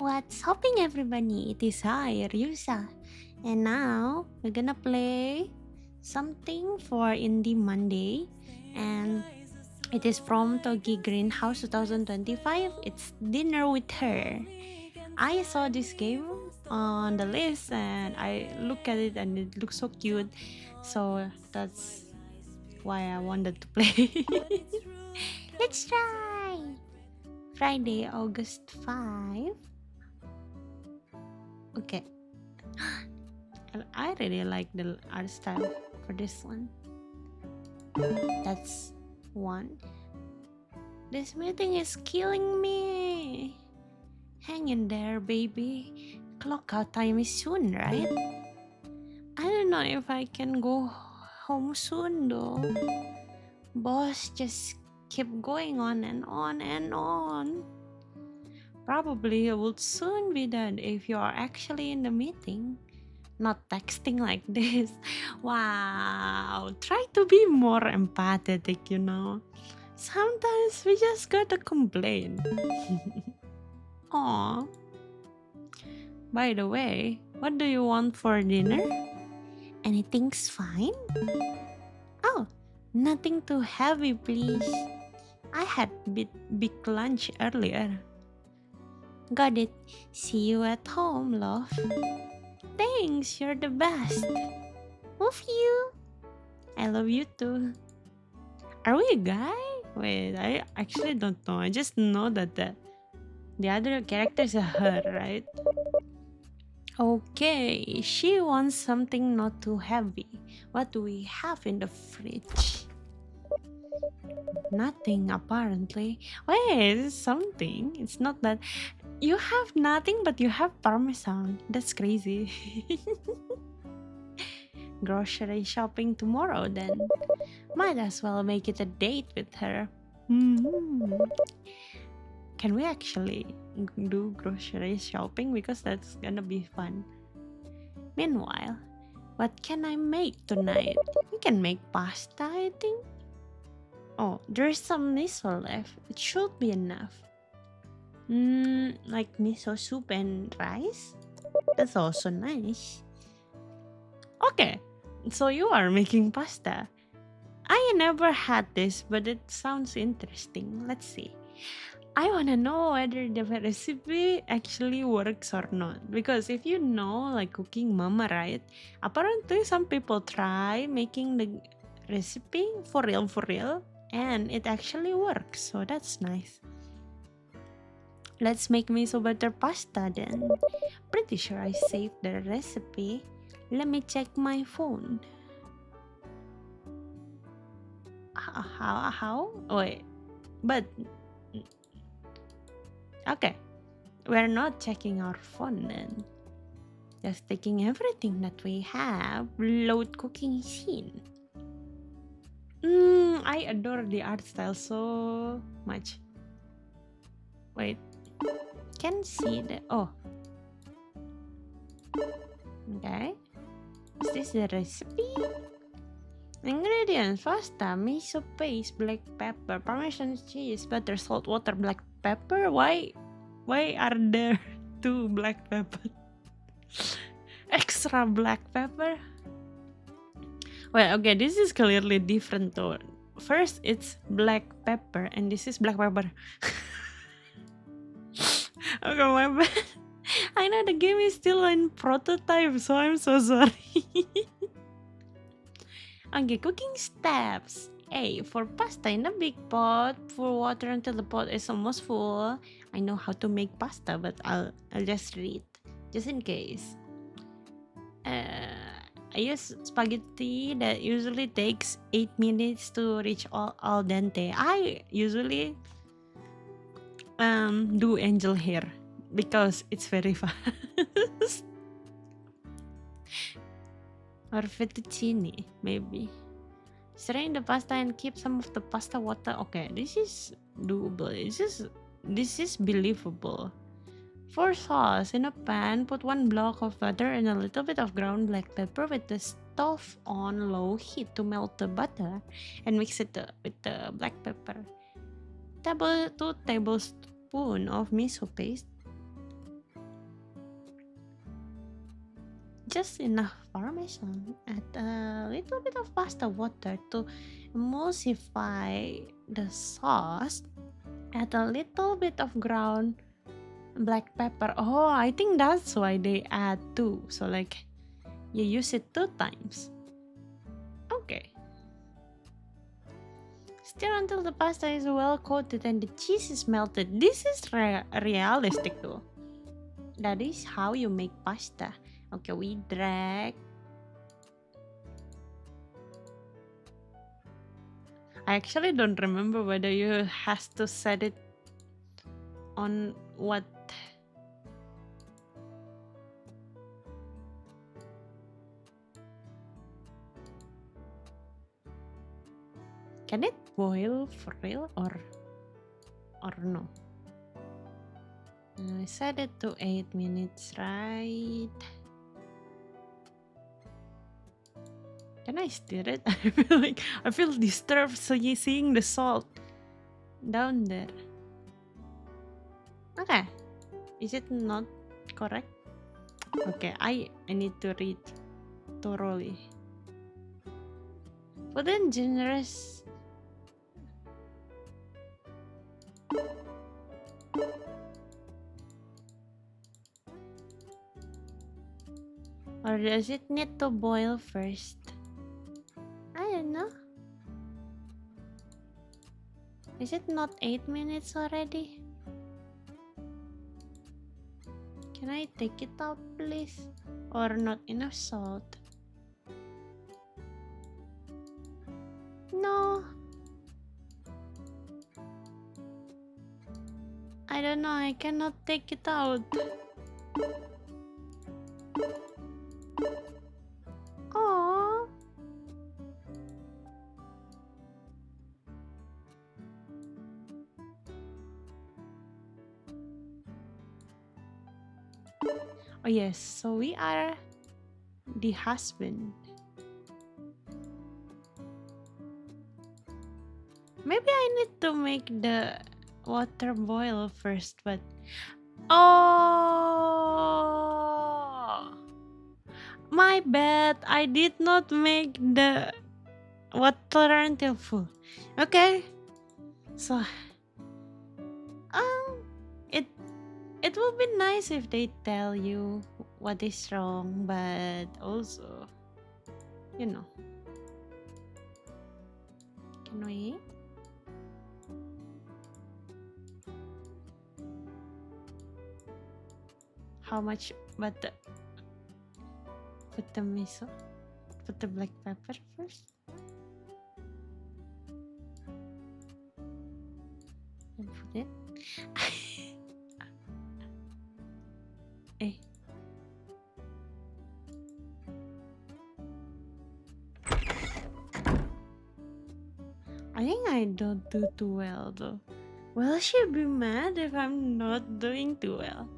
What's happening, everybody? It is I, Ryuusa, and now we're gonna play something for Indie Monday, and it is from Togi Greenhouse 2025. It's Dinner with Her. I saw this game on the list, and I look at it, and it looks so cute. So that's why I wanted to play. Let's try. Friday, August 5. Okay. And I really like the art style for this one. That's one. This meeting is killing me. Hang in there, baby. Clock out time is soon, right? I don't know if I can go home soon though. Boss just keep going on and on and on. Probably it would soon be done if you are actually in the meeting. Not texting like this. Wow, try to be more empathetic, Sometimes we just gotta complain. Aw. By the way, what do you want for dinner? Anything's fine? Oh, nothing too heavy, please. I had big lunch earlier. Got it. See you at home, love. Thanks, you're the best. Love you. I love you too. Are we a guy? Wait, I actually don't know. I just know that the other character is a her, right? Okay, she wants something not too heavy. What do we have in the fridge? Nothing, apparently. Wait, something. It's not that. You have nothing, but you have parmesan. That's crazy. Grocery shopping tomorrow, then. Might as well make it a date with her. Hmm. Can we actually do grocery shopping? Because that's gonna be fun. Meanwhile, what can I make tonight? We can make pasta, I think. Oh, there's some miso left. It should be enough. Like miso soup and rice? That's also nice. Okay, so you are making pasta. I never had this, but it sounds interesting. Let's see. I wanna know whether the recipe actually works or not. Because if you know, like cooking mama, right? Apparently, some people try making the recipe for real, and it actually works. So that's nice. Let's make miso butter pasta then. Pretty sure I saved the recipe. Let me check my phone. How? Wait, but okay, we're not checking our phone then. Just taking everything that we have. Load cooking scene. I adore the art style so much. Wait, can see the okay. Is this the recipe? Ingredients: pasta, miso paste, black pepper, parmesan cheese, butter, salt, water, black pepper. Why are there two black pepper? Extra black pepper? Well, okay, this is clearly different though. First, it's black pepper, and this is black pepper. Okay, my bad. I know the game is still in prototype, so I'm so sorry. Okay, cooking steps. A. For pasta in a big pot, pour water until the pot is almost full. I know how to make pasta, but I'll just read, just in case. I use spaghetti that usually takes 8 minutes to reach al dente. I usually do angel hair because it's very fast. Or fettuccine, maybe. Strain the pasta and keep some of the pasta water. Okay, this is doable. This is believable. For sauce, in a pan, put 1 block of butter and a little bit of ground black pepper with the stove on low heat to melt the butter and mix it with the black pepper. 2 tablespoons of miso paste. just enough parmesan. Add a little bit of pasta water to emulsify the sauce. Add a little bit of ground black pepper. Oh, I think that's why they add two. So like you use it 2 times. Okay. Stir until the pasta is well coated and the cheese is melted. This is realistic though. That is how you make pasta. Okay, we drag. I actually don't remember whether you has to set it on what. Can it boil for real or no? I set it to 8 minutes, right? Can I stir it? I feel disturbed seeing the salt down there. Okay, is it not correct? Okay, I need to read thoroughly. Put in generous. Or does it need to boil first? I don't know. Is it not 8 minutes already? Can I take it out, please? Or not enough salt? No. I don't know. I cannot take it out. Oh. Oh yes, so we are the husband. Maybe I need to make the water boil first, but oh, my bad. I did not make the water until full. Okay, so it will be nice if they tell you what is wrong, but also, you know, can we? How much? But put the miso, put the black pepper first. And put it. Eh. I think I don't do too well though. Will she be mad if I'm not doing too well?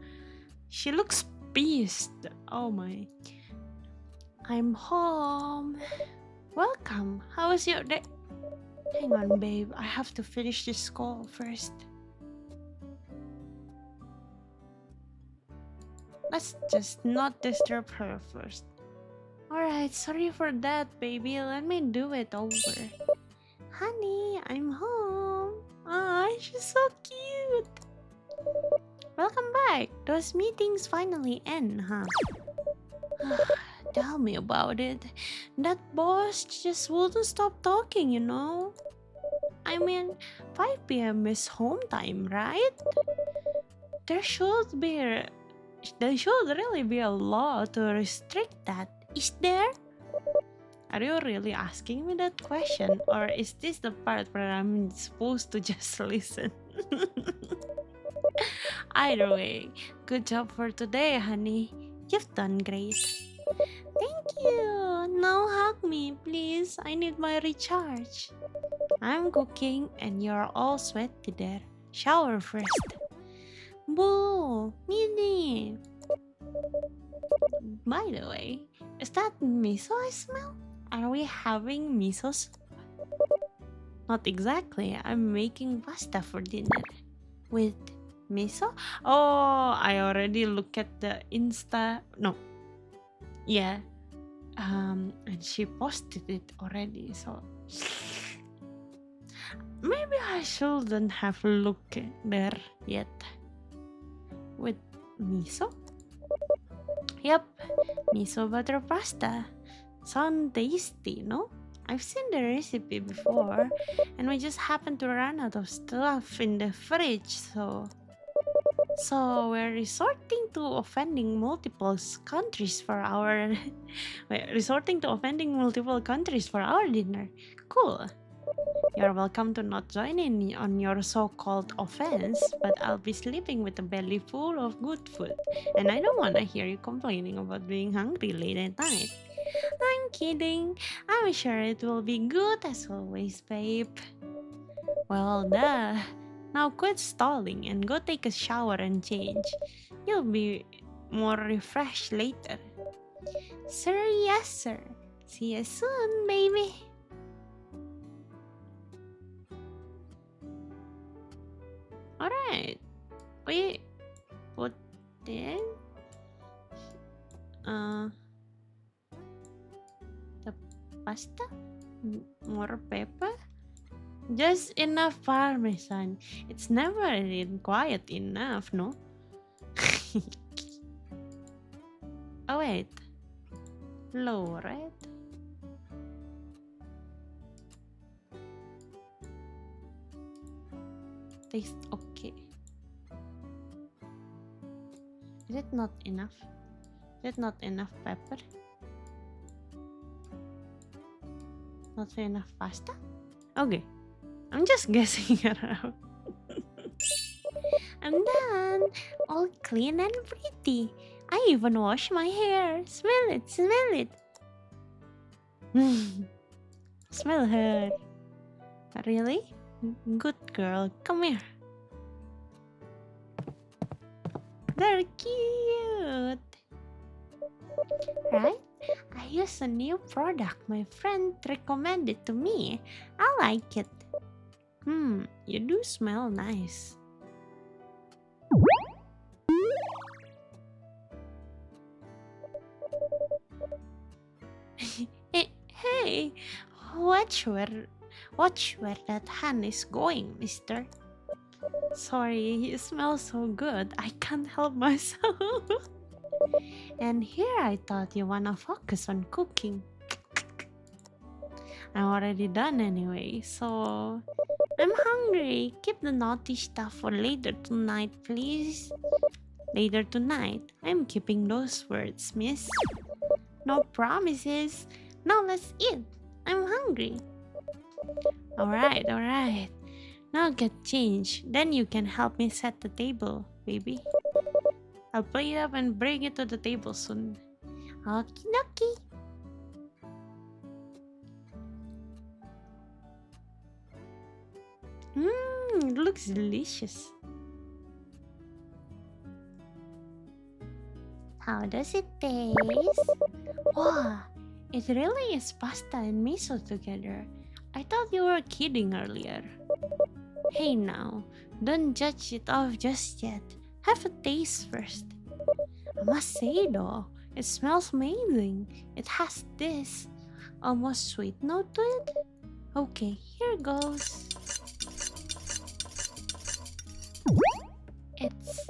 She looks pissed. Oh my. I'm home. Welcome. How was your day? Hang on, babe. I have to finish this call first. Let's just not disturb her first. Alright, sorry for that, baby. Let me do it over. Honey, I'm home. Ah, she's so cute. Welcome back. Those meetings finally end, huh? Tell me about it. That boss just wouldn't stop talking, you know? I mean, 5 p.m. is home time, right? There should really be a law to restrict that. Is there? Are you really asking me that question? Or is this the part where I'm supposed to just listen? Either way, good job for today, honey. You've done great. Thank you. Now hug me, please. I need my recharge. I'm cooking and you're all sweaty there. Shower first. Boo! Minnie! By the way, is that miso I smell? Are we having miso soup? Not exactly. I'm making pasta for dinner. With miso? Oh, I already look at the Insta. No. Yeah. And she posted it already, so maybe I shouldn't have looked there yet. With miso? Yep, miso butter pasta. Sound tasty, no? I've seen the recipe before, and we just happened to run out of stuff in the fridge, so we're resorting to offending multiple countries for our dinner. Cool. You're welcome to not join in on your so-called offense, but I'll be sleeping with a belly full of good food, and I don't want to hear you complaining about being hungry late at night. I'm kidding. I'm sure it will be good as always, babe. Well, duh. Now quit stalling and go take a shower and change. You'll be more refreshed later. Sir, yes, sir. See you soon, baby. Alright. We put in uh the pasta, more pepper, just enough parmesan. It's never been quiet enough, no? Oh wait, low, right? Tastes okay. Is it not enough? Is it not enough pepper? Not enough pasta? Okay, I'm just guessing around. I'm done. All clean and pretty. I even wash my hair. Smell it, smell it. Smell her. Really? Good girl. Come here. They're cute. Right? I use a new product my friend recommended to me. I like it. You do smell nice. Hey, watch where that hand is going, mister. Sorry, you smell so good, I can't help myself. And here I thought you wanna focus on cooking. I'm already done anyway, so I'm hungry. Keep the naughty stuff for later tonight, please. Later tonight. I'm keeping those words, miss. No promises. Now let's eat. I'm hungry. Alright, alright. Now get changed. Then you can help me set the table, baby. I'll play it up and bring it to the table soon. Okie dokie. It looks delicious. How does it taste? Wow, it really is pasta and miso together. I thought you were kidding earlier. Hey now, don't judge it off just yet. Have a taste first. I must say though, it smells amazing. It has this almost sweet note to it. Okay, here goes. It's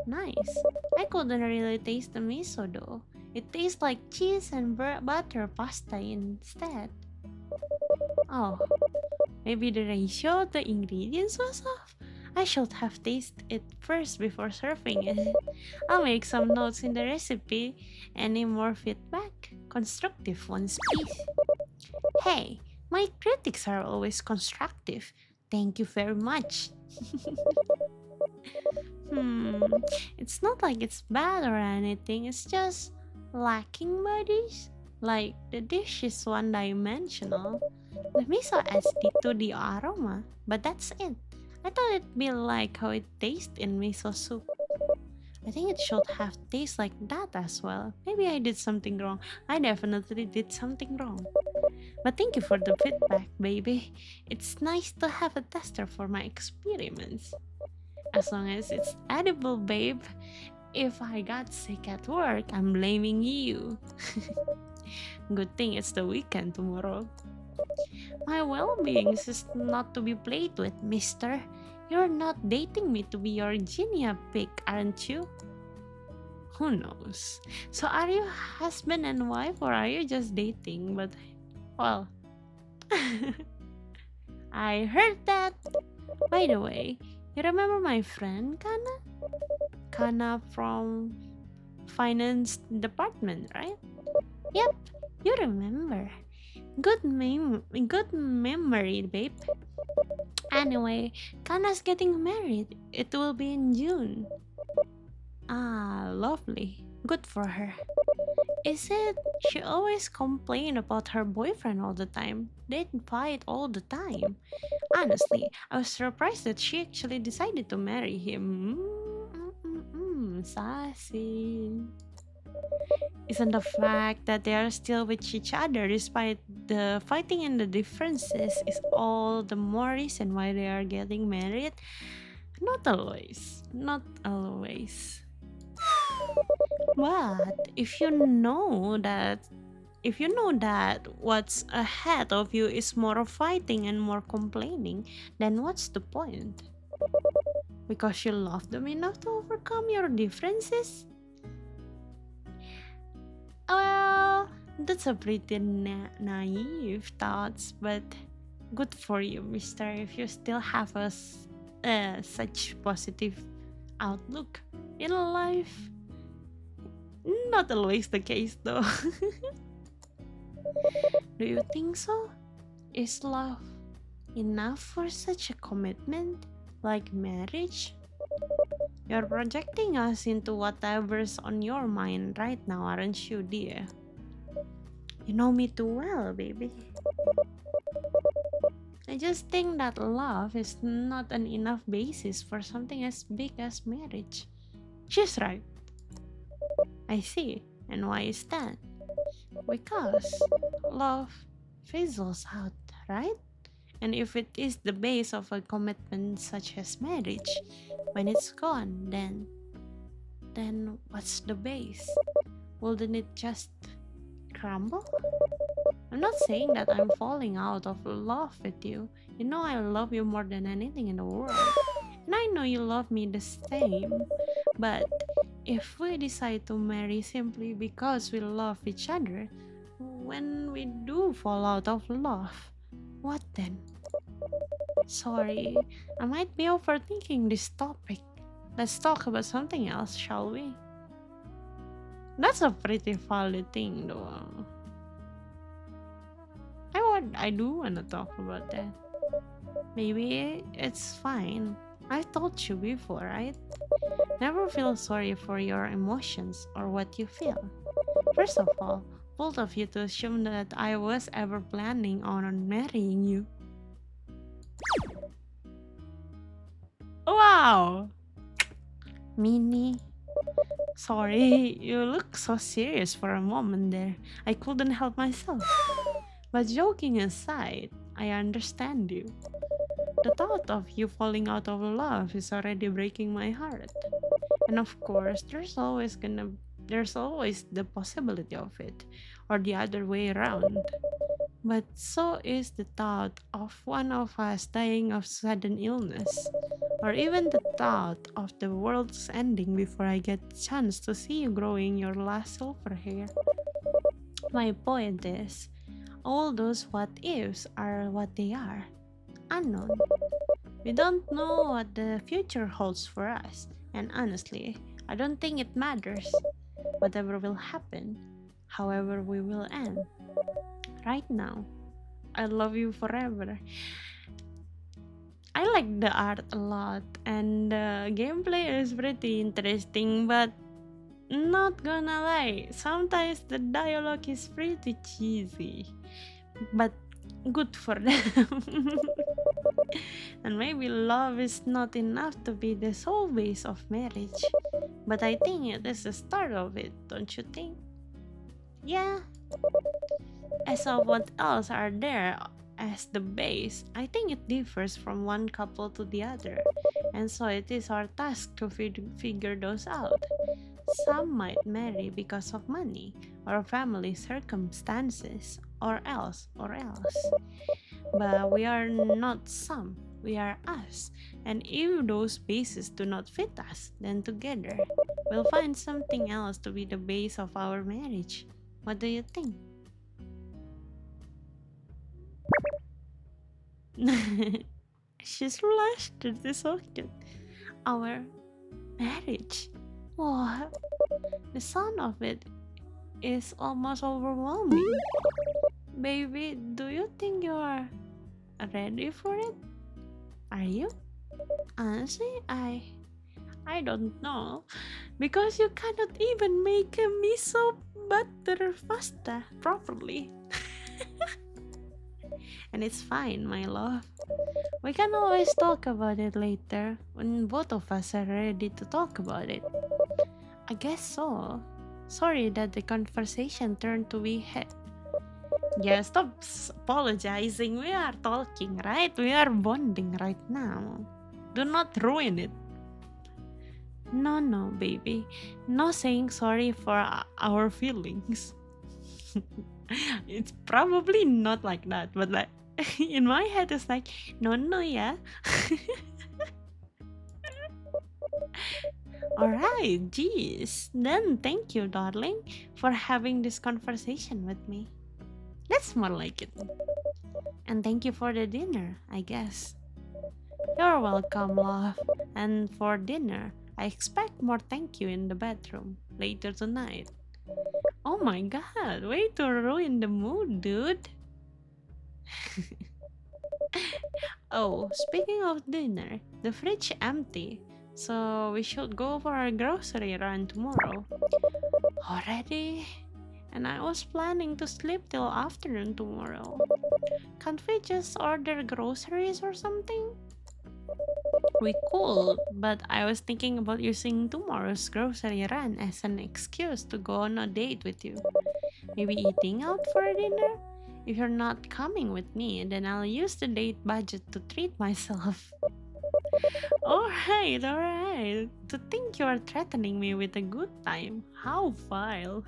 nice. I couldn't really taste the miso though. It tastes like cheese and butter pasta instead. Oh, maybe the ratio of the ingredients was off? I should have tasted it first before serving it. I'll make some notes in the recipe. Any more feedback? Constructive ones, please. Hey, my critics are always constructive. Thank you very much. It's not like it's bad or anything, it's just lacking bodies. Like the dish is one-dimensional. The miso adds to the aroma, but that's it. I thought it'd be like how it tastes in miso soup. I think it should have taste like that as well. Maybe I did something wrong. I definitely did something wrong. But thank you for the feedback, baby. It's nice to have a tester for my experiments. As long as it's edible, babe. If I got sick at work, I'm blaming you. Good thing it's the weekend tomorrow. My well-being is not to be played with, mister. You're not dating me to be your guinea pig, aren't you? Who knows? So are you husband and wife or are you just dating? But, well, I heard that. By the way, you remember my friend Kana? Kana from finance department, right? Yep, you remember. Good memory, babe. Anyway, Kana's getting married. It will be in June. Ah, lovely. Good for her. Is it? She always complain about her boyfriend all the time. They'd fight all the time. Honestly, I was surprised that she actually decided to marry him. Sassy. Isn't the fact that they are still with each other despite the fighting and the differences is all the more reason why they are getting married? Not always. Not always. But if you know that what's ahead of you is more of fighting and more complaining, then what's the point? Because you love them enough to overcome your differences? Well, that's a pretty naive thoughts, but good for you, mister, if you still have such positive outlook in life. Not always the case, though. Do you think so? Is love enough for such a commitment, like marriage? You're projecting us into whatever's on your mind right now, aren't you, dear? You know me too well, baby. I just think that love is not an enough basis for something as big as marriage. She's right. I see. And why is that? Because love fizzles out, right? And if it is the base of a commitment such as marriage, when it's gone, then what's the base? Wouldn't it just crumble? I'm not saying that I'm falling out of love with you. You know I love you more than anything in the world. And I know you love me the same. But if we decide to marry simply because we love each other, when we do fall out of love, what then? Sorry, I might be overthinking this topic. Let's talk about something else, shall we? That's a pretty valid thing, though. I do wanna talk about that. Maybe it's fine. I told you before, right? Never feel sorry for your emotions or what you feel. First of all, bold of you to assume that I was ever planning on marrying you. Wow! Minnie. Sorry, you look so serious for a moment there. I couldn't help myself. But joking aside, I understand you. The thought of you falling out of love is already breaking my heart. And of course, there's always the possibility of it, or the other way around. But so is the thought of one of us dying of sudden illness, or even the thought of the world's ending before I get the chance to see you growing your last silver hair. My point is, all those what ifs are what they are, unknown. We don't know what the future holds for us, and honestly, I don't think it matters. Whatever will happen, however we will end. Right now, I love you forever. I like the art a lot, and the gameplay is pretty interesting, but not gonna lie, sometimes the dialogue is pretty cheesy. But good for them. And maybe love is not enough to be the sole base of marriage. But I think it is the start of it, don't you think? Yeah. As of what else are there as the base, I think it differs from one couple to the other, and so it is our task to figure those out. Some might marry because of money or family circumstances, or else. But we are not some, we are us. And if those bases do not fit us, then together we'll find something else to be the base of our marriage. What do you think? She's blushed. It is so cute. Our marriage. What? The sound of it is almost overwhelming. Baby, do you think you are ready for it? Are you? Honestly, I don't know. Because you cannot even make a miso butter pasta properly. And it's fine, my love. We can always talk about it later when both of us are ready to talk about it. I guess so. Sorry that the conversation turned to be Yeah, stop apologizing. We are talking, right? We are bonding right now. Do not ruin it. No, no, baby. No saying sorry for our feelings. It's probably not like that, but like in my head, it's like, no, no, yeah. Alright, geez. Then thank you, darling, for having this conversation with me. That's more like it. And thank you for the dinner, I guess. You're welcome, love. And for dinner, I expect more thank you in the bedroom later tonight. Oh my god, way to ruin the mood, dude. Oh, speaking of dinner, the fridge empty. So we should go for a grocery run tomorrow. Already? And I was planning to sleep till afternoon tomorrow. Can't we just order groceries or something? We could, but I was thinking about using tomorrow's grocery run as an excuse to go on a date with you. Maybe eating out for dinner? If you're not coming with me, then I'll use the date budget to treat myself. Alright. To think you're threatening me with a good time. How vile.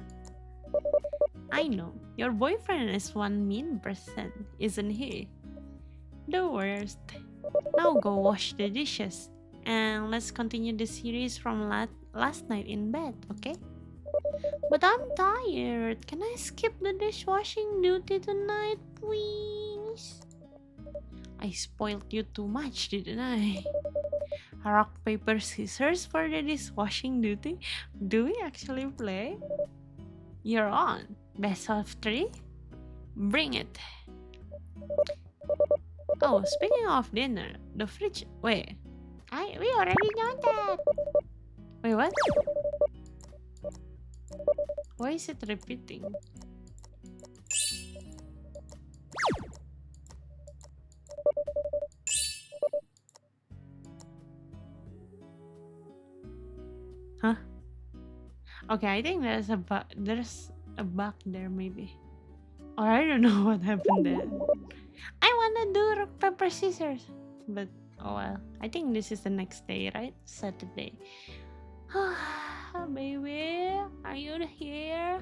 I know, your boyfriend is one mean person, isn't he? The worst. Now go wash the dishes. And let's continue the series from last night in bed, okay? But I'm tired. Can I skip the dishwashing duty tonight, please? I spoiled you too much, didn't I? Rock, paper, scissors for the dishwashing duty? Do we actually play? You're on. Best of 3? Bring it. Oh, speaking of dinner, the fridge. Wait. We already know that. Wait, what? Why is it repeating? Huh? Okay, I think there's a bug. There's a bug there, maybe. Or I don't know what happened there. I wanna do rock paper scissors, but oh well. I think this is the next day, right? Saturday. Baby, are you here?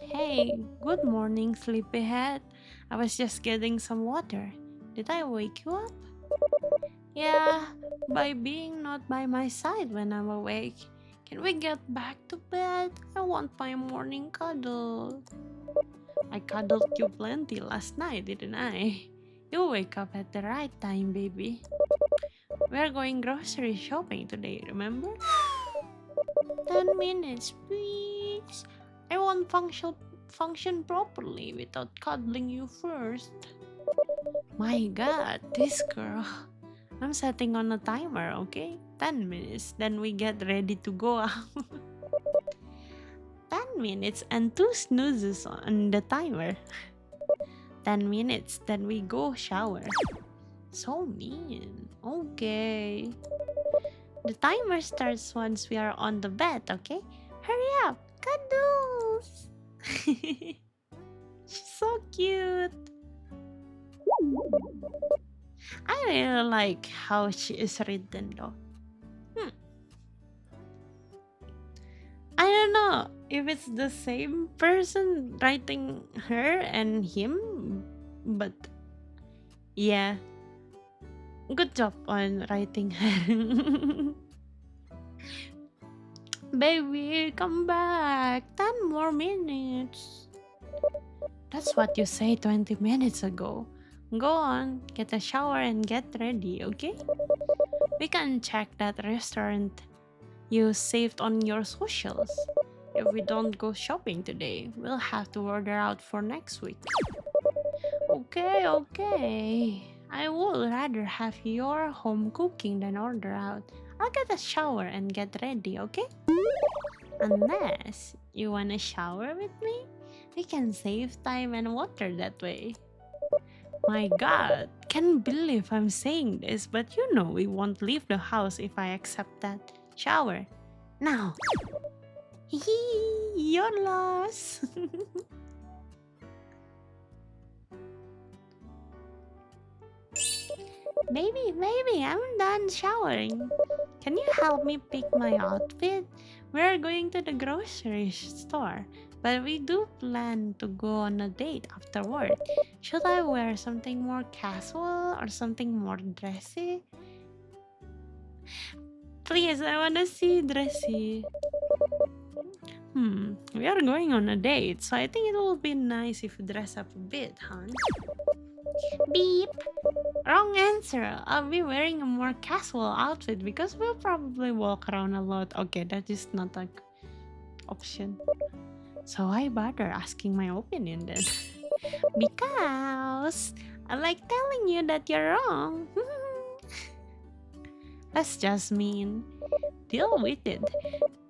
Hey, good morning, sleepyhead. I was just getting some water. Did I wake you up? Yeah, by being not by my side when I'm awake. Can we get back to bed? I want my morning cuddle. I cuddled you plenty last night, didn't I? You wake up at the right time, baby. We're going grocery shopping today, remember? 10 minutes, please. I won't function properly without cuddling you first. My god, this girl. I'm setting on a timer, okay? 10 minutes, then we get ready to go out. 10 minutes and 2 snoozes on the timer. 10 minutes, then we go shower. So mean. Okay. The timer starts once we are on the bed, okay? Hurry up! Cuddles! She's so cute! I really like how she is written though. Hmm. I don't know if it's the same person writing her and him, but yeah, good job on writing her. Baby, come back. 10 more minutes. That's what you say 20 minutes ago. Go on, get a shower and get ready, okay? We can check that restaurant you saved on your socials. If we don't go shopping today, we'll have to order out for next week. Okay, okay. I would rather have your home cooking than order out. I'll get a shower and get ready, okay? Unless you wanna shower with me, we can save time and water that way. My god, can't believe I'm saying this, but you know we won't leave the house if I accept that shower. Now, hee, you're lost. Baby, I'm done showering. Can you help me pick my outfit? We're going to the grocery store, but we do plan to go on a date afterward. Should I wear something more casual or something more dressy? Please, I wanna see dressy. We are going on a date, so I think it will be nice if you dress up a bit, hon. Beep. Wrong answer. I'll be wearing a more casual outfit because we'll probably walk around a lot. Okay, that is not an option. So why bother asking my opinion then? Because I like telling you that you're wrong. That's just mean. Deal with it.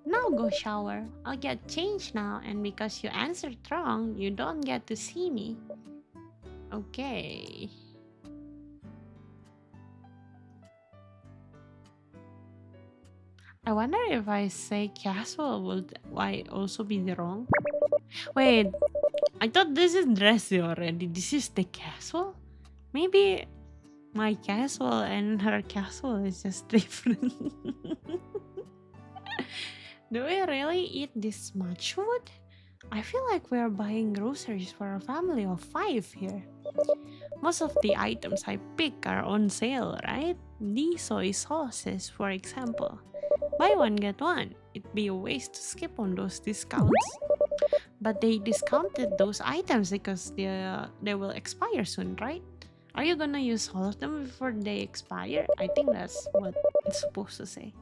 Now go shower. I'll get changed now, and because you answered wrong, you don't get to see me. Okay. I wonder if I say casual would I also be the wrong? Wait, I thought this is dressy already. This is the casual? Maybe my casual and her casual is just different. Do we really eat this much food? I feel like we're buying groceries for a family of 5 here. Most of the items I pick are on sale, right? The soy sauces, for example. Buy one, get one. It'd be a waste to skip on those discounts. But they discounted those items because they will expire soon, right? Are you gonna use all of them before they expire? I think that's what it's supposed to say.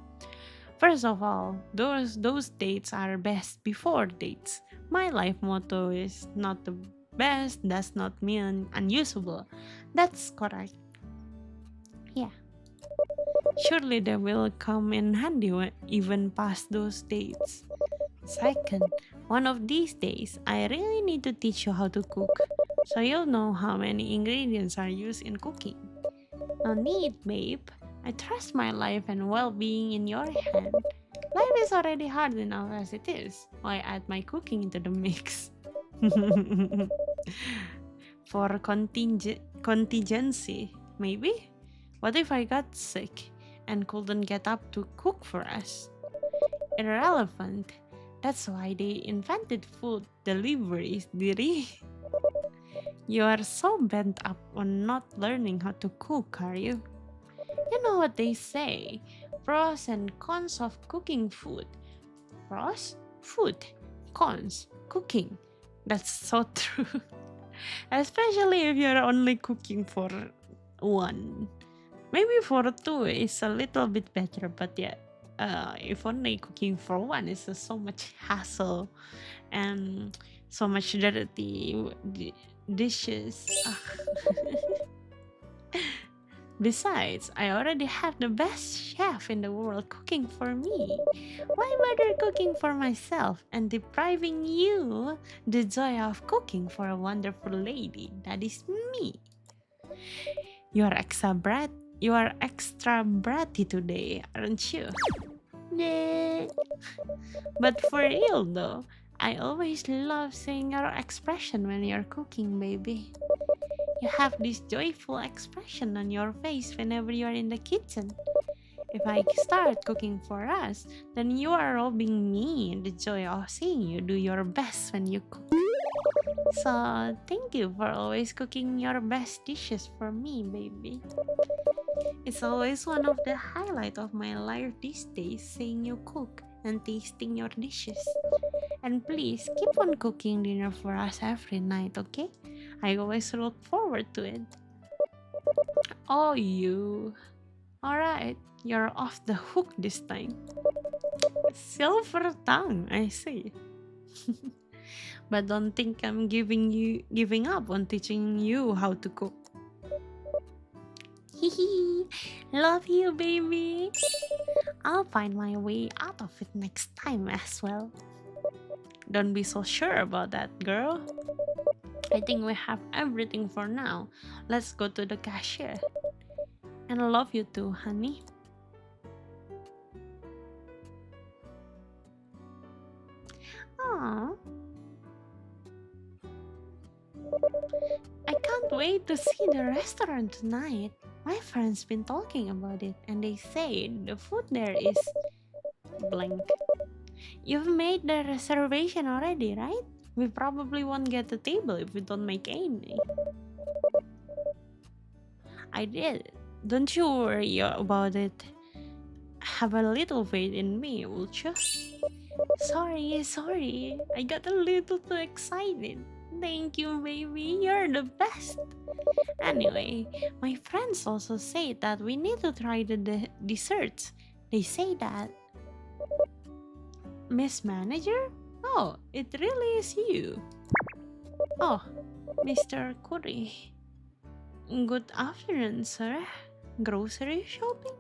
First of all, those dates are best before dates. My life motto is not the best does not mean unusable. That's correct. Yeah. Surely they will come in handy even past those dates. Second, one of these days, I really need to teach you how to cook, so you'll know how many ingredients are used in cooking. No need, babe. I trust my life and well-being in your hand. Life is already hard enough as it is. Why add my cooking into the mix? For contingency, maybe? What if I got sick and couldn't get up to cook for us? Irrelevant. That's why they invented food deliveries, dearie. You are so bent up on not learning how to cook, are you? You know what they say, pros and cons of cooking food. Pros? Food. Cons? Cooking. That's so true. Especially if you're only cooking for one. Maybe for two is a little bit better, but yeah, if only cooking for one is so much hassle and so much dirty dishes. Besides, I already have the best chef in the world cooking for me. Why bother cooking for myself and depriving you the joy of cooking for a wonderful lady that is me? You are extra bratty today, aren't you? Nah. But for real though, I always love seeing your expression when you're cooking, baby. You have this joyful expression on your face whenever you are in the kitchen. If I start cooking for us, then you are robbing me the joy of seeing you do your best when you cook. So, thank you for always cooking your best dishes for me, baby. It's always one of the highlights of my life these days seeing you cook and tasting your dishes. And please keep on cooking dinner for us every night, okay? I always look forward to it. Oh, you. Alright, you're off the hook this time. Silver tongue, I see. But don't think I'm giving up on teaching you how to cook. Hehe, love you, baby. I'll find my way out of it next time as well. Don't be so sure about that, girl. I think we have everything for now. Let's go to the cashier. And I love you too, honey. Aww. I can't wait to see the restaurant tonight. My friends been talking about it and they say the food there is blank. You've made the reservation already, right? We probably won't get the table if we don't make any. I did. Don't you worry about it. Have a little faith in me, would you? Sorry. I got a little too excited. Thank you, baby. You're the best. Anyway, my friends also say that we need to try the desserts. They say that. Miss Manager? Oh, it really is you. Oh, Mr. Curry. Good afternoon, sir. Grocery shopping?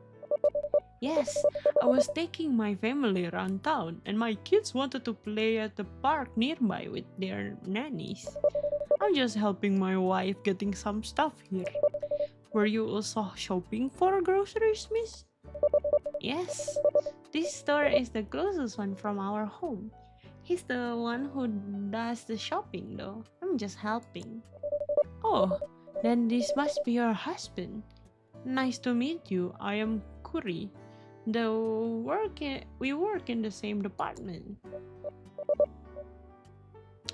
Yes, I was taking my family around town and my kids wanted to play at the park nearby with their nannies. I'm just helping my wife getting some stuff here. Were you also shopping for groceries, miss? Yes, this store is the closest one from our home. He's the one who does the shopping though. I'm just helping. Oh, then this must be your husband. Nice to meet you. I am Kuri. We work in the same department.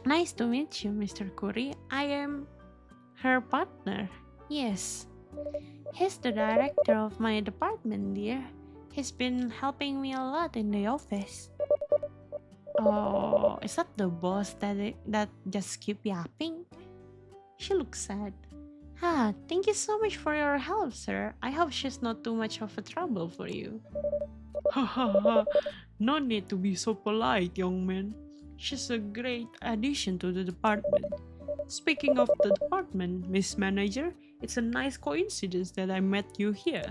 Nice to meet you, Mr. Kuri. I am her partner. Yes. He's the director of my department, dear. He's been helping me a lot in the office. Oh, is that the boss that just keep yapping? She looks sad. Ah, thank you so much for your help, sir. I hope she's not too much of a trouble for you. Ha ha ha. No need to be so polite, young man. She's a great addition to the department. Speaking of the department, Miss Manager, it's a nice coincidence that I met you here,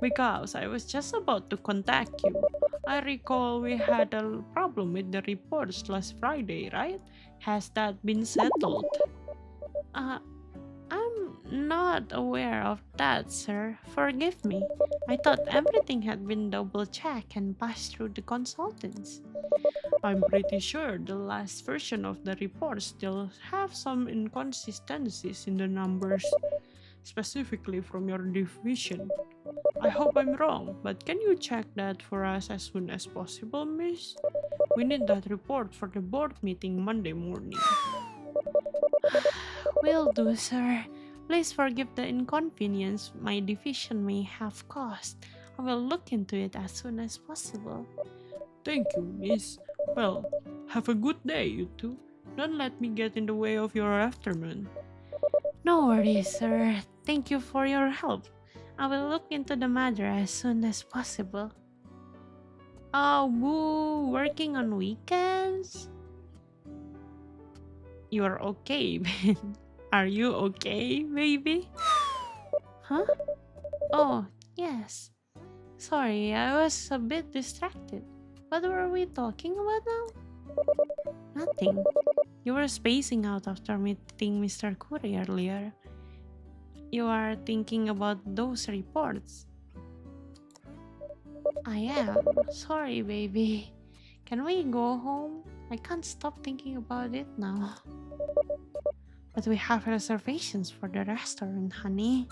because I was just about to contact you. I recall we had a problem with the reports last Friday, right? Has that been settled? Uh, I'm not aware of that, sir. Forgive me. I thought everything had been double-checked and passed through the consultants. I'm pretty sure the last version of the report still have some inconsistencies in the numbers, specifically from your division. I hope I'm wrong, but can you check that for us as soon as possible, miss? We need that report for the board meeting Monday morning. Will do, sir. Please forgive the inconvenience my division may have caused. I will look into it as soon as possible. Thank you, miss. Well, have a good day, you two. Don't let me get in the way of your afternoon. No worries, sir. Thank you for your help. I will look into the matter as soon as possible. Oh, boo! Working on weekends? You're okay, Ben. Are you okay, baby? Huh? Oh, yes. Sorry, I was a bit distracted. What were we talking about now? Nothing. You were spacing out after meeting Mr. Curry earlier. You are thinking about those reports. I am. Sorry, baby. Can we go home? I can't stop thinking about it now. But we have reservations for the restaurant, honey.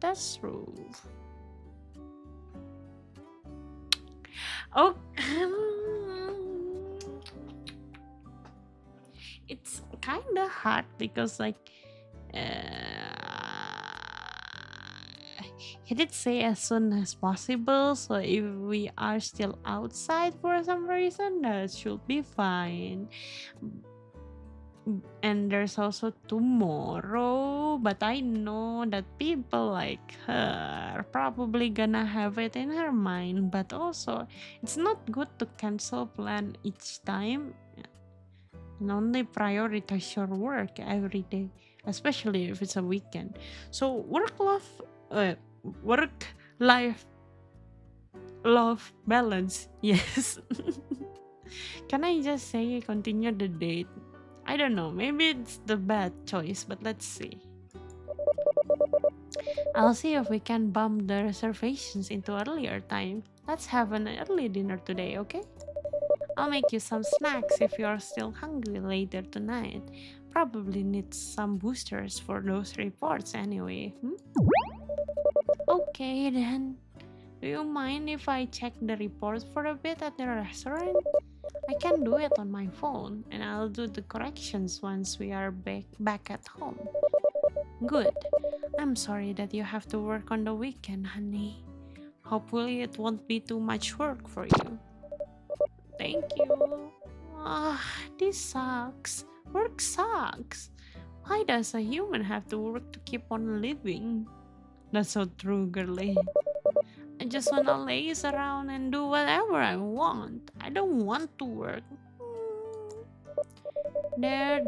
That's true. Oh, it's kind of hard because, like, he did say as soon as possible. So if we are still outside for some reason, that should be fine. And there's also tomorrow, but I know that people like her are probably gonna have it in her mind. But also, it's not good to cancel plan each time and only prioritize your work every day, especially if it's a weekend. So work life love balance. Yes. Can I just say continue the date? I don't know. Maybe it's the bad choice, but let's see. I'll see if we can bump the reservations into earlier time. Let's have an early dinner today, okay? I'll make you some snacks if you're still hungry later tonight. Probably need some boosters for those reports anyway. Okay then. Do you mind if I check the report for a bit at the restaurant? I can do it on my phone and I'll do the corrections once we are back at home. Good. I'm sorry that you have to work on the weekend, honey. Hopefully it won't be too much work for you. Thank you. This sucks. Work sucks. Why does a human have to work to keep on living? That's so true, girly. I just wanna laze around and do whatever I want. I don't want to work. There.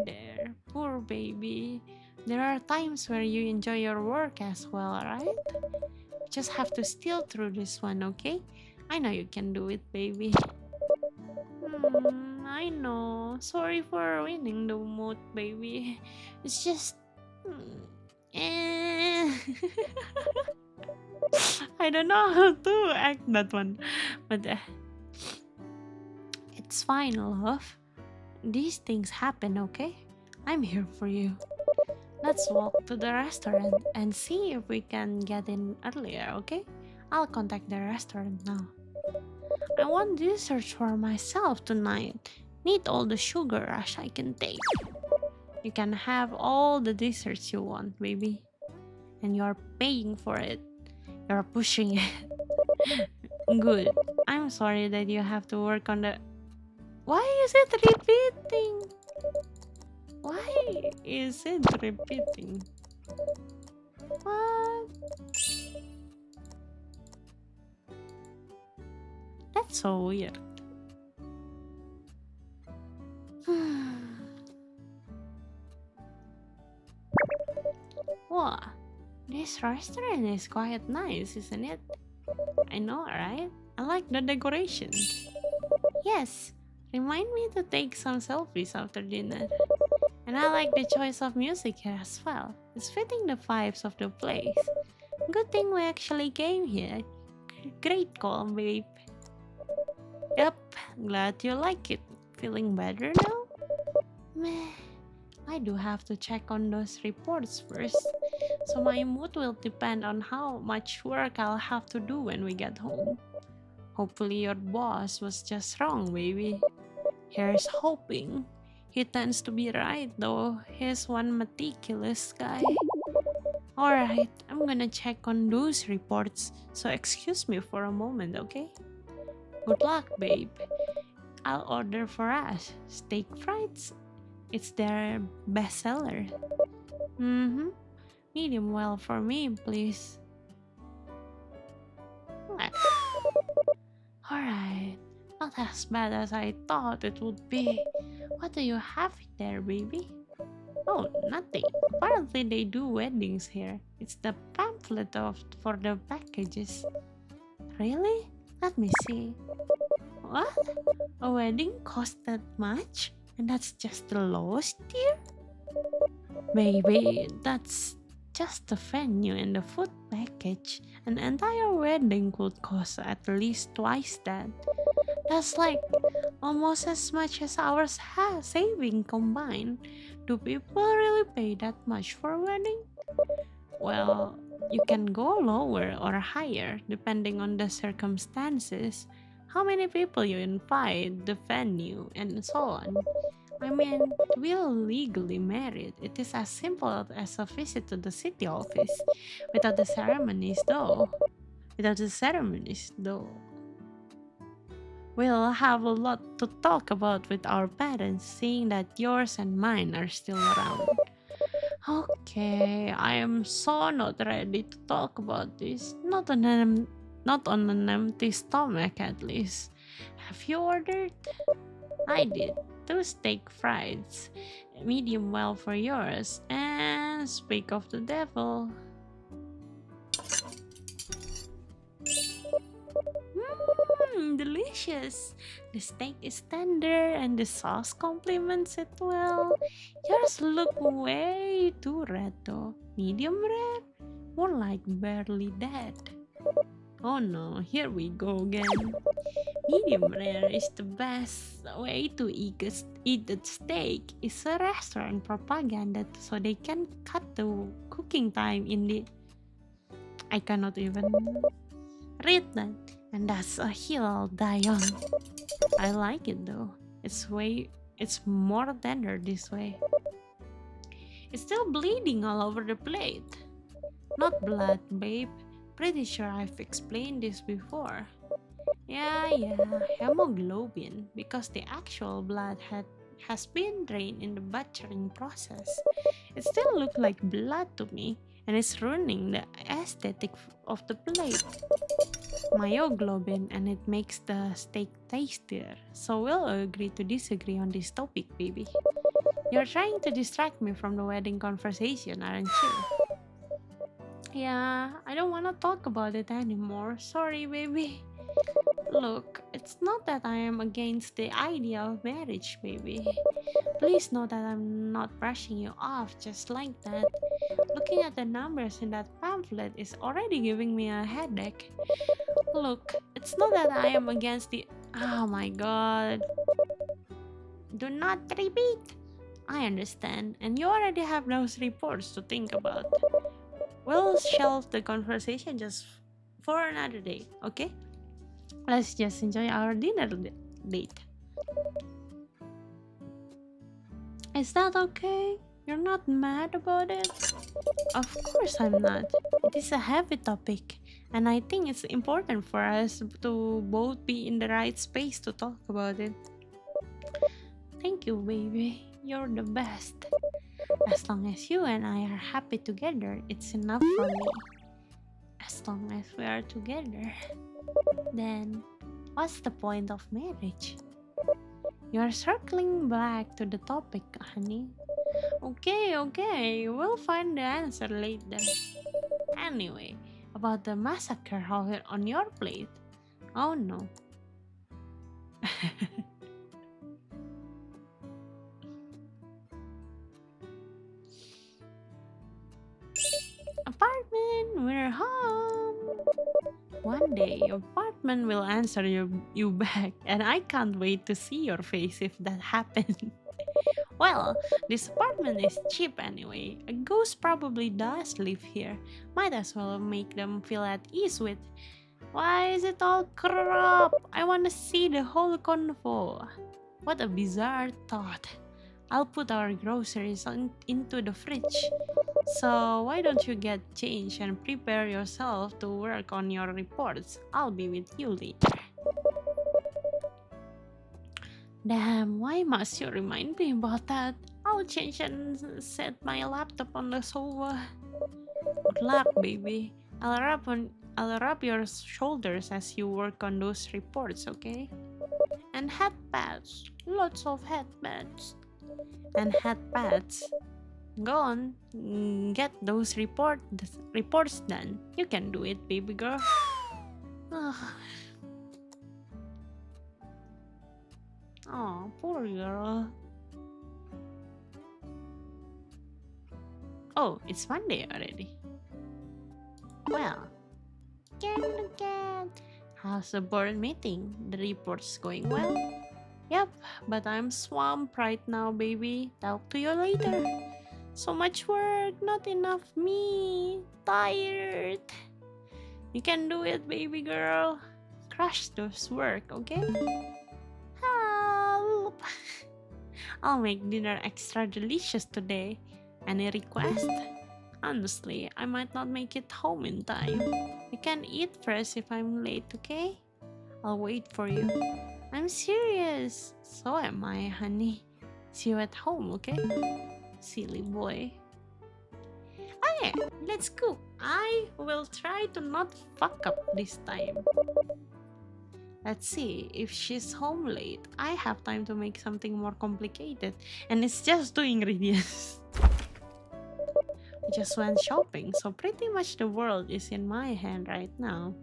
Poor baby. There are times where you enjoy your work as well, right? Just have to steal through this one, okay? I know you can do it, baby. I know. Sorry for ruining the mood, baby. It's just... I don't know how to act that one. But it's fine, love. These things happen, okay? I'm here for you. Let's walk to the restaurant and see if we can get in earlier, okay? I'll contact the restaurant now. I want dessert for myself tonight. Need all the sugar rush I can take. You can have all the desserts you want, baby. And you're paying for it. You're pushing it. Good. I'm sorry that you have to work on the... Why is it repeating? Why is it repeating? What? That's so weird. Wow, this restaurant is quite nice, isn't it? I know, right? I like the decoration. Yes, remind me to take some selfies after dinner. And I like the choice of music here as well. It's fitting the vibes of the place. Good thing we actually came here. Great call, babe. Yep, glad you like it. Feeling better now? Meh. I do have to check on those reports first. So my mood will depend on how much work I'll have to do when we get home. Hopefully your boss was just wrong, baby. Here's hoping. He tends to be right though. He's one meticulous guy. Alright, I'm gonna check on those reports. So excuse me for a moment, okay? Good luck, babe. I'll order for us steak fries. It's their bestseller. Medium well for me, please. Alright, not as bad as I thought it would be. What do you have there, baby? Oh, nothing. Apparently they do weddings here. It's the pamphlet for the packages. Really? Let me see. What? A wedding cost that much? And that's just the lowest tier? Baby, that's just the venue and the food package. An entire wedding could cost at least twice that. That's like almost as much as our saving combined. Do people really pay that much for a wedding? Well, you can go lower or higher depending on the circumstances, how many people you invite, the venue, and so on. I mean, to be legally married, it is as simple as a visit to the city office. Without the ceremonies, though. Without the ceremonies, though. We'll have a lot to talk about with our parents, seeing that yours and mine are still around. Okay, I am so not ready to talk about this. Not on an empty stomach, at least. Have you ordered? I did. Two steak fries, medium well for yours. And speak of the devil. Delicious. The steak is tender and the sauce complements it well. Yours look way too red though. Medium rare? More like barely dead. Oh no, here we go again. Medium rare is the best way to eat the steak. It's a restaurant propaganda so they can cut the cooking time in the... I cannot even read that. And that's a hill I'll die on. I like it though. It's more tender this way. It's still bleeding all over the plate. Not blood, babe. Pretty sure I've explained this before. Yeah, hemoglobin, because the actual blood has been drained in the butchering process. It still looks like blood to me, and it's ruining the aesthetic of the plate. Myoglobin, and it makes the steak tastier. So we'll agree to disagree on this topic, baby. You're trying to distract me from the wedding conversation, aren't you? Yeah, I don't want to talk about it anymore. Sorry, baby. Look, it's not that I am against the idea of marriage, baby. Please know that I'm not brushing you off just like that. Looking at the numbers in that pamphlet is already giving me a headache. Look, it's not that I am against the... Oh my god. Do not repeat. I understand, and you already have those reports to think about. We'll shelve the conversation just for another day, okay? Let's just enjoy our dinner date. Is that okay? You're not mad about it? Of course I'm not. It is a heavy topic, and I think it's important for us to both be in the right space to talk about it. Thank you, baby. You're the best. As long as you and I are happy together, it's enough for me. As long as we are together, then what's the point of marriage? You're circling back to the topic, honey. Okay, we'll find the answer later. Anyway, about the massacre on your plate. Oh no. Apartment, we're home. One day, your apartment will answer you back, and I can't wait to see your face if that happens. Well, this apartment is cheap anyway. A ghost probably does live here. Might as well make them feel at ease with. Why is it all crap? I want to see the whole convo. What a bizarre thought. I'll put our groceries into the fridge. So why don't you get changed and prepare yourself to work on your reports? I'll be with you later. Damn, why must you remind me about that? I'll change and set my laptop on the sofa. Good luck, baby. I'll rub your shoulders as you work on those reports, okay? And head pads. Lots of head pads. And head pads. Go on, get those reports done. You can do it, baby girl. Oh, poor girl. Oh, it's Monday already. Well, cat. How's the board meeting? The report's going well? Yep, but I'm swamped right now, baby. Talk to you later. So much work, not enough me. Tired. You can do it, baby girl. Crush those work, okay? Help! I'll make dinner extra delicious today. Any request? Honestly, I might not make it home in time. You can eat first if I'm late, okay? I'll wait for you. I'm serious. So am I, honey. See you at home, okay? Silly boy. Okay, let's cook. I will try to not fuck up this time. Let's see, if she's home late, I have time to make something more complicated. And it's just 2 ingredients. I just went shopping, so pretty much the world is in my hand right now.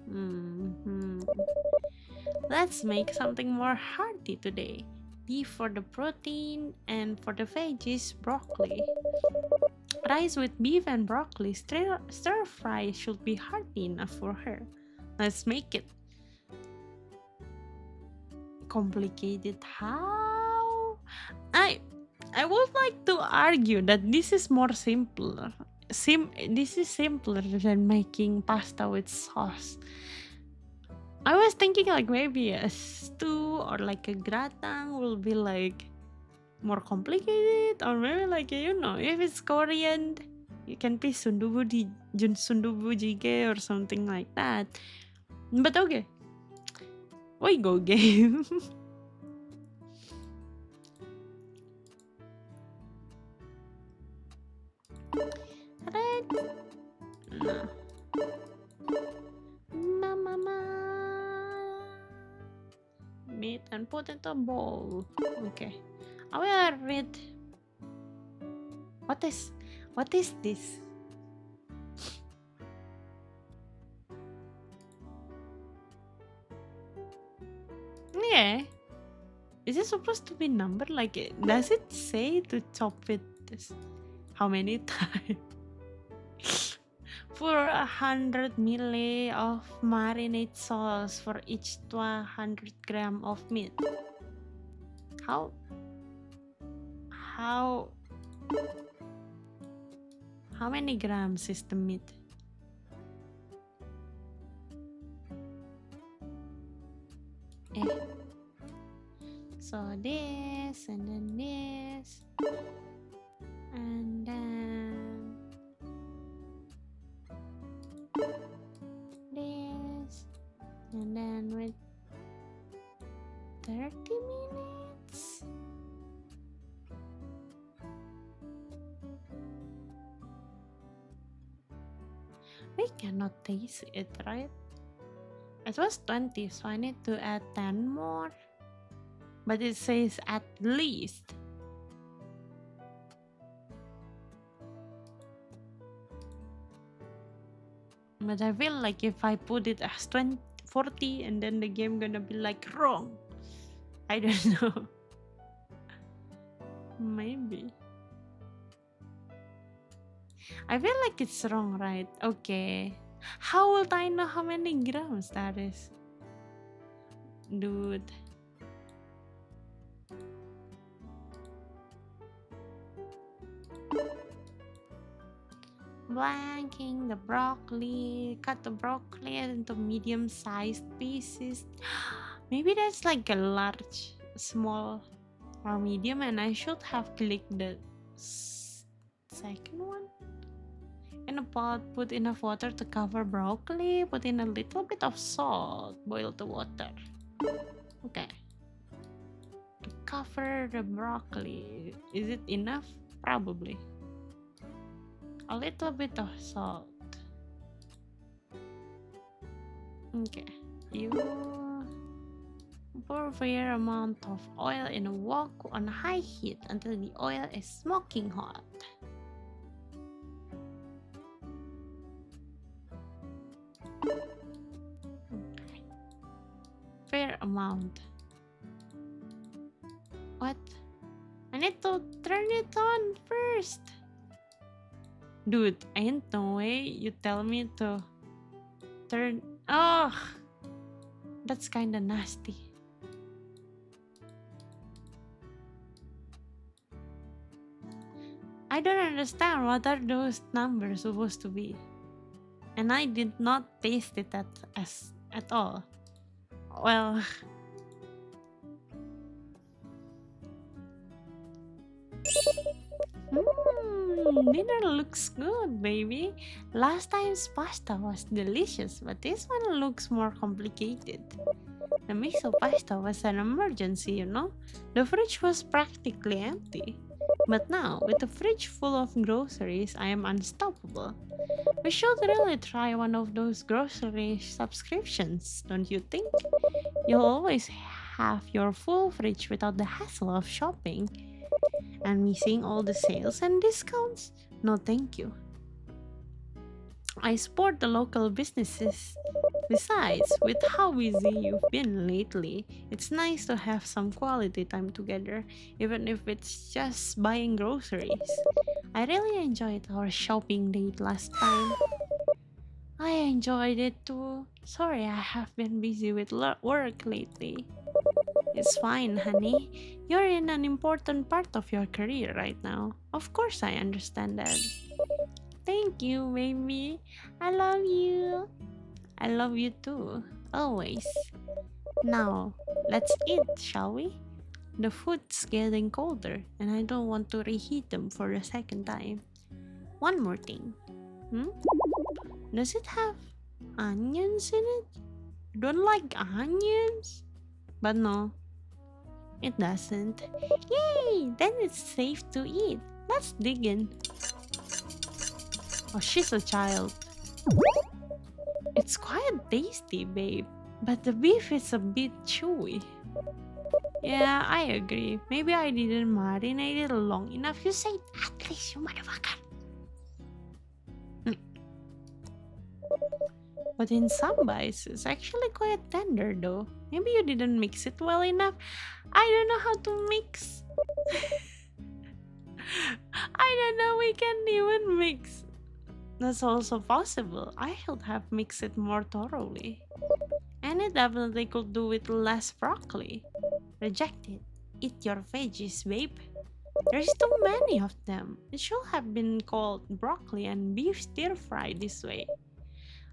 Let's make something more hearty today. Beef for the protein, and for the veggies, broccoli. Rice with beef and broccoli stir fry should be hearty enough for her. Let's make it. Complicated how? I would like to argue that this is more simpler. This is simpler than making pasta with sauce. I was thinking like maybe a stew or like a gratin will be like more complicated, or maybe like if it's Korean, you can be sundubu jjigae or something like that. But okay, we go game. Right? No. Mama. Meat and put into a bowl. Okay. I will read. What is this? Yeah. Is it supposed to be numbered? Like, does it say to chop it this? How many times? For 100 ml of marinade sauce for each 200 gram of meat. How many grams is the meat? So this, and then this, and then this, and then with 30 minutes. We cannot taste it, right? It was 20, so I need to add 10 more. But it says at least. But I feel like if I put it as 40 and then the game gonna be like wrong. I don't know. Maybe. I feel like it's wrong, right? Okay. How will I know how many grams that is? Dude. Blanking the broccoli. Cut the broccoli into medium-sized pieces. Maybe that's like a large, small, or medium, and I should have clicked the second one. In a pot, put enough water to cover broccoli. Put in a little bit of salt. Boil the water. Okay. To cover the broccoli. Is it enough? Probably. A little bit of salt. Okay. You pour a fair amount of oil in a wok on high heat until the oil is smoking hot. Okay. Fair amount. What? I need to turn it on first. Dude, ain't no way you tell me to turn. Oh, that's kinda nasty. I don't understand what are those numbers supposed to be. And I did not taste it at all. Well, dinner looks good, baby. Last time's pasta was delicious, but this one looks more complicated. The miso pasta was an emergency, you know? The fridge was practically empty. But now, with the fridge full of groceries, I am unstoppable. We should really try one of those grocery subscriptions, don't you think? You'll always have your full fridge without the hassle of shopping and missing all the sales and discounts. No, thank you. I support the local businesses. Besides, with how busy you've been lately, it's nice to have some quality time together, even if it's just buying groceries. I really enjoyed our shopping date last time. I enjoyed it too. Sorry, I have been busy with work lately. It's fine, honey. You're in an important part of your career right now. Of course, I understand that. Thank you, baby. I love you. I love you too. Always. Now, let's eat, shall we? The food's getting colder, and I don't want to reheat them for the second time. One more thing. Hmm? Does it have onions in it? I don't like onions. But no, it doesn't. Yay! Then it's safe to eat. Let's dig in. Oh, she's a child. It's quite tasty, babe. But the beef is a bit chewy. Yeah, I agree. Maybe I didn't marinate it long enough. You said at least, you motherfucker. But in some bites, it's actually quite tender though. Maybe you didn't mix it well enough. I don't know how to mix. I don't know we can even mix. That's also possible. I should have mixed it more thoroughly. And it definitely could do with less broccoli. Reject it. Eat your veggies, babe. There's too many of them. It should have been called broccoli and beef stir fry this way.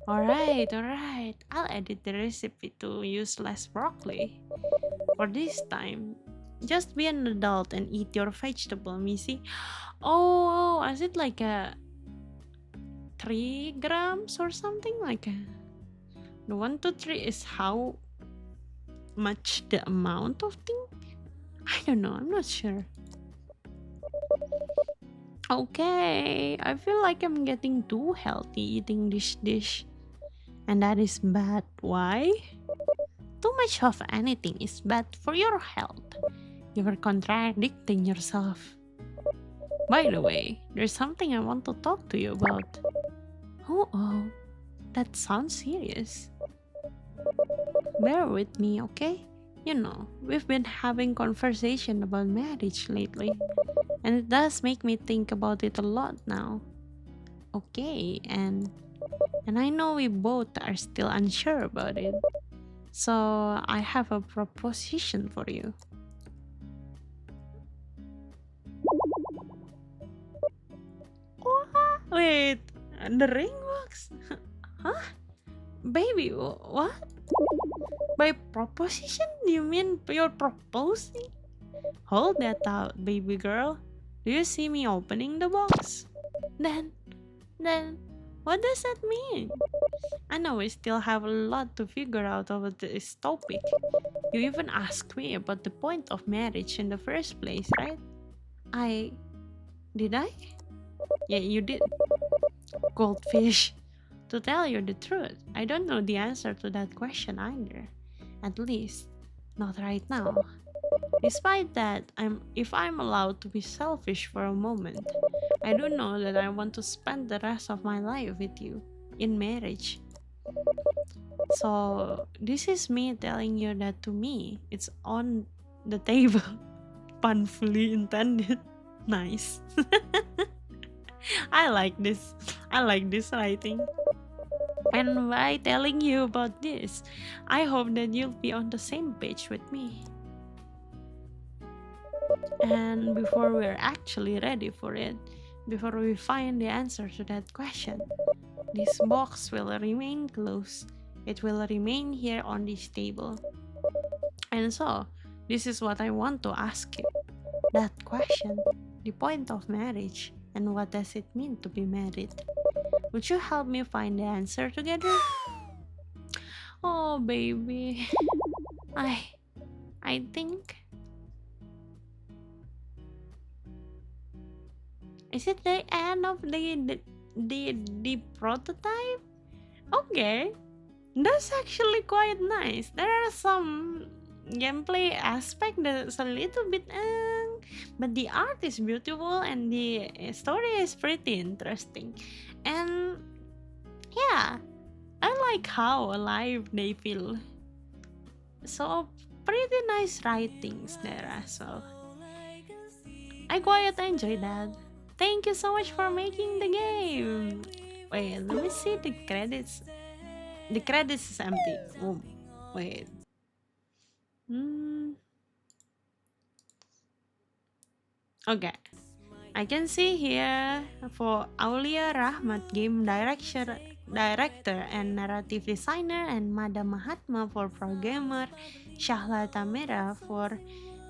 Alright, alright. I'll edit the recipe to use less broccoli. For this time, just be an adult and eat your vegetable, Missy. Oh, is it like a 3 grams or something? Like a, the 1 to 3 is how much the amount of thing? I don't know, I'm not sure. Okay, I feel like I'm getting too healthy eating this dish. And that is bad. Why? Too much of anything is bad for your health. You are contradicting yourself. By the way, there's something I want to talk to you about. Oh, that sounds serious. Bear with me, okay? You know, we've been having conversation about marriage lately, and it does make me think about it a lot now. Okay, and I know we both are still unsure about it. So I have a proposition for you. What? Wait, the ring box? Huh? Baby, what? By proposition, you mean you're proposing? Hold that out, baby girl. Do you see me opening the box? Then, what does that mean? I know we still have a lot to figure out over this topic. You even asked me about the point of marriage in the first place, right? Did I? Yeah, you did. Goldfish. To tell you the truth, I don't know the answer to that question either. At least, not right now. Despite that, if I'm allowed to be selfish for a moment, I do know that I want to spend the rest of my life with you in marriage. So, this is me telling you that to me, it's on the table. Punfully intended. Nice. I like this. I like this writing. And by telling you about this, I hope that you'll be on the same page with me. And before we're actually ready for it, before we find the answer to that question. This box will remain closed. It will remain here on this table. And so, this is what I want to ask you. That question, the point of marriage, and what does it mean to be married? Would you help me find the answer together? Oh, baby. I I think, is it the end of the prototype? Okay. That's actually quite nice. There are some gameplay aspect that's a little bit but the art is beautiful and the story is pretty interesting. And yeah, I like how alive they feel. So pretty nice writings there as well. I quite enjoy that. Thank you so much for making the game. Wait, let me see the credits. The credits is empty. Oh, wait. Hmm. Okay. I can see here for Aulia Rahmat, game director and narrative designer, and Mada Mahatma for programmer, Shahla Tamera for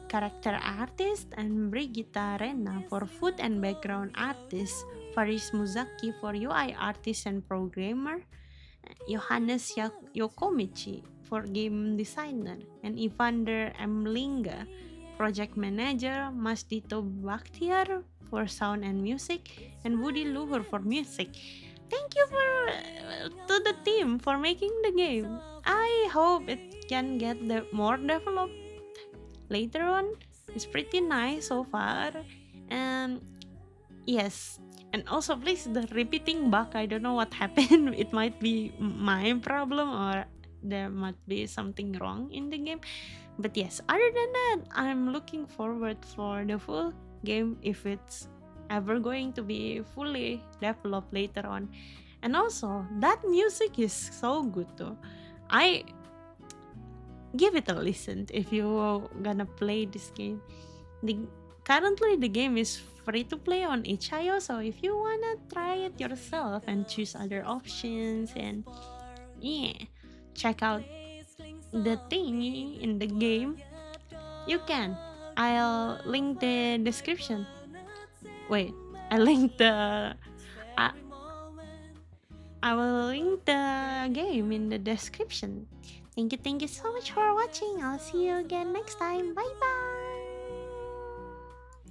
character artist, and Brigitta Rena for food and background artist, Faris Muzaki for UI artist and programmer, Johannes Yokomichi for game designer, and Evander Mlinga, project manager, Masdito Bakhtiar for sound and music, and Budi Luhur for music. Thank you for to the team for making the game. I hope it can get more developed later on. It's pretty nice so far, and yes. And also, please, the repeating bug, I don't know what happened. It might be my problem or there might be something wrong in the game. But yes, other than that, I'm looking forward for the full game if it's ever going to be fully developed later on. And also, that music is so good too. I give it a listen if you gonna play this game. The currently the game is free to play on itch.io, so if you wanna try it yourself and choose other options and yeah, check out the thing in the game, you can. I'll link the description. Wait, I link the I, I will link the game in the description. Thank you so much for watching. I'll see you again next time. Bye bye.